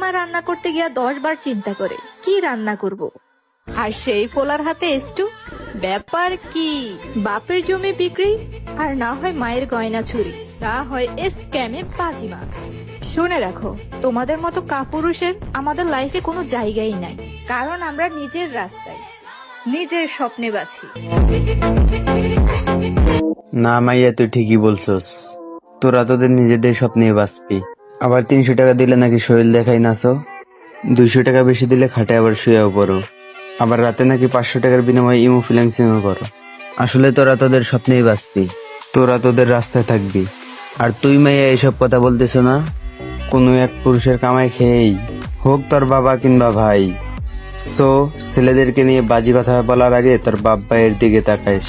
মা রান্না করতে গিয়া 10 বার চিন্তা করে কি রান্না করব। আর সেই ফোলার হাতে এস্টু, ব্যাপার কি? বাপের জমি বিক্রি, আর না হয় মায়ের গয়না চুরি, না হয় স্ক্যামে বাজিমা। শুনে রাখো, তোমাদের মতো কাপুরুষের আমাদের লাইফে কোনো জায়গাই নাই, কারণ আমরা নিজের রাস্তায় নিজের স্বপ্নে বাঁচি। না মাইয়া, তুই ঠিকই বলছস। তোরা তোদের নিজেদের স্বপ্নে বাঁচবি। আবার 300 টাকা দিলে নাকি শরীর দেখাই নাচো, 200 টাকা বেশি দিলে খাটে আবার শুয়েও পড়ো, আবার রাতে নাকি 500 টাকার বিনিময়ে ইমো ফিল্যান্সিংও করো। আসলে তোরা তোদের স্বপ্নেই বাঁচবি, তোরা তোদের রাস্তায় থাকবি। আর তুই মাইয়া এইসব কথা বলতেছ না, কোনো এক পুরুষের কামাই খেয়েই, হোক তোর বাবা কিংবা ভাই। সো ছেলেদেরকে নিয়ে বাজি কথা বলার আগে তোর বাপ ভাইয়ের দিকে তাকাইস।